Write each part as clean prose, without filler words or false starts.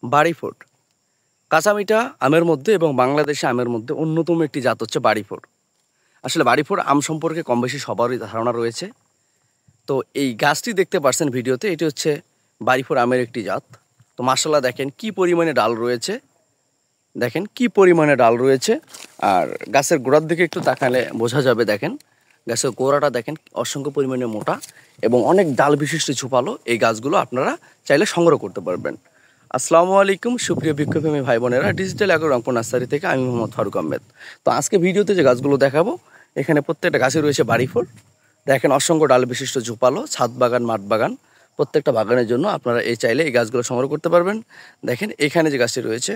বাড়িফোর কাঁচামিঠা আমের মধ্যে এবং বাংলাদেশি আমের মধ্যে অন্যতম একটি জাত হচ্ছে বাড়িফোর। আসলে বাড়িফোর আম সম্পর্কে কম বেশি সবারই ধারণা রয়েছে। তো এই গাছটি দেখতে পাচ্ছেন ভিডিওতে, এটি হচ্ছে বাড়িফোর আমের একটি জাত। তো মাশাআল্লাহ দেখেন কি পরিমাণে ডাল রয়েছে, দেখেন কি পরিমাণে ডাল রয়েছে। আর গাছের গোড়ার দিকে একটু তাকালে বোঝা যাবে, দেখেন গাছের গোড়াটা দেখেন অসংখ্য পরিমাণে মোটা এবং অনেক ডাল বিশিষ্ট ঝোপালো। এই গাছগুলো আপনারা চাইলে সংগ্রহ করতে পারবেন। আসসালামু আলাইকুম সুপ্রিয় বৃক্ষপ্রেমী ভাই বোনেরা, ডিজিটাল অ্যাগ্রো রংপুর নার্সারি থেকে আমি মোহাম্মদ ফারুক আহমেদ। তো আজকে ভিডিওতে যে গাছগুলো দেখাবো, এখানে প্রত্যেকটা গাছে রয়েছে বাড়িফোর। দেখেন অসংখ্য ডাল বিশিষ্ট ঝোপালো, ছাদ বাগান, মাঠ বাগান, প্রত্যেকটা বাগানের জন্য আপনারা চাইলে এই গাছগুলো সংগ্রহ করতে পারবেন। দেখেন এখানে যে গাছটি রয়েছে,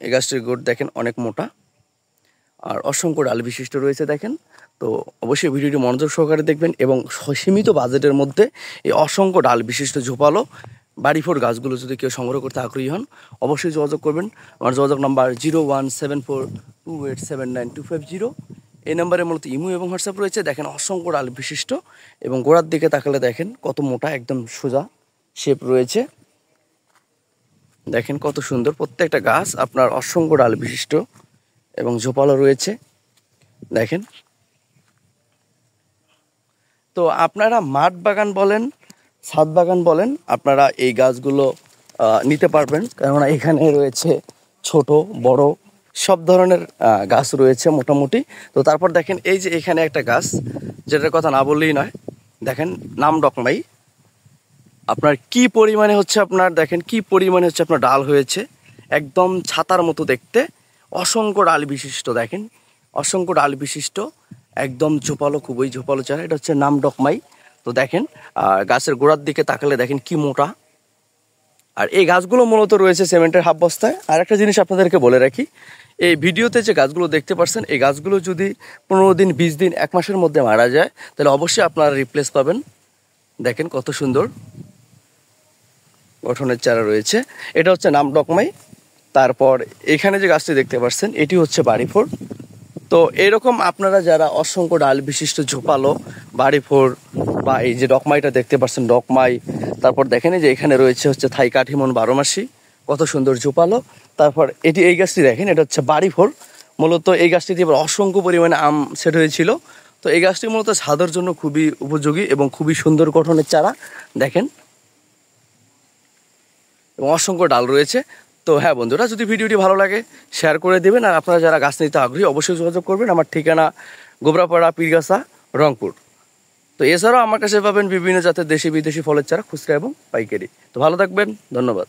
এই গাছটির গোড় দেখেন অনেক মোটা আর অসংখ্য ডাল বিশিষ্ট রয়েছে। দেখেন, তো অবশ্যই ভিডিওটি মনোযোগ সহকারে দেখবেন এবং সীমিত বাজেটের মধ্যে এই অসংখ্য ডাল বিশিষ্ট ঝোপালো বাড়িফোর গাছগুলো যদি কেউ সংগ্রহ করতে আগ্রহী হন, অবশ্যই যোগাযোগ করবেন। আমার যোগাযোগ নাম্বার 017428792550। এই নাম্বারে মূলত ইমো এবং হোয়াটসঅ্যাপ রয়েছে। দেখেন অসংখ্য ডাল বিশিষ্ট এবং গোড়ার দিকে তাকালে দেখেন কত মোটা, একদম সোজা শেপ রয়েছে। দেখেন কত সুন্দর, প্রত্যেকটা গাছ আপনার অসংখ্য ডাল বিশিষ্ট এবং ঝোপালো রয়েছে। দেখেন, তো আপনারা মাঠ বাগান বলেন, ছাদ বাগান বলেন, আপনারা এই গাছগুলো নিতে পারবেন, কেননা এখানে রয়েছে ছোট বড় সব ধরনের গাছ রয়েছে মোটামুটি। তো তারপর দেখেন এই যে এখানে একটা গাছ, যেটার কথা না বললেই নয়, দেখেন নাম ডকমাই। আপনার কি পরিমাণে হচ্ছে, আপনার দেখেন কি পরিমাণে হচ্ছে আপনার ডাল হয়েছে, একদম ছাতার মতো দেখতে, অসংখ্য ডাল বিশিষ্ট। দেখেন অসংখ্য ডাল বিশিষ্ট, একদম ঝোপালো, খুবই ঝোপালো চারা। এটা হচ্ছে নাম ডকমাই। তো দেখেন গাছের গোড়ার দিকে তাকালে দেখেন কি মোটা। আর এই গাছগুলো মূলত রয়েছে সিমেন্টের হাফ বস্তায়। আর একটা জিনিস আপনাদেরকে বলে রাখি, এই ভিডিওতে যে গাছগুলো দেখতে পাচ্ছেন, এই গাছগুলো যদি 15 দিন, 20 দিন, 1 মাসের মধ্যে মারা যায়, তাহলে অবশ্যই আপনারা রিপ্লেস পাবেন। দেখেন কত সুন্দর গঠনের চারা রয়েছে। এটা হচ্ছে নাম ডকমাই। তারপর এখানে যে গাছটি দেখতে পাচ্ছেন, এটি হচ্ছে বাড়িফোর। তো এরকম আপনারা যারা অসংখ্য ডাল বিশিষ্ট ঝোপালো বাড়িফোর বা এই যে ডকমাইটা দেখতে পাচ্ছেন, ডকমাই, তারপর দেখেন যে এখানে রয়েছে হচ্ছে থাই কাঠিমন 12 মাসি, কত সুন্দর ঝোপালো। তারপর এই গাছটি দেখেন, এটা হচ্ছে বাড়িফোর। মূলত এই গাছটিতে এবার অসংখ্য পরিমাণে আম সেট হয়েছিল। তো এই গাছটি মূলত ছাদের জন্য খুবই উপযোগী এবং খুবই সুন্দর গঠনের চারা। দেখেন এবং অসংখ্য ডাল রয়েছে। তো হ্যাঁ বন্ধুরা, যদি ভিডিওটি ভালো লাগে শেয়ার করে দেবেন। আর আপনারা যারা গাছ নিতে আগ্রহী অবশ্যই যোগাযোগ করবেন। আমার ঠিকানা গোবরাপাড়া, পীরগাছা, রংপুর। তো এছাড়াও আমার কাছে পাবেন বিভিন্ন জাতের দেশি বিদেশি ফলের চারা, খুচরা এবং পাইকারি। তো ভালো থাকবেন, ধন্যবাদ।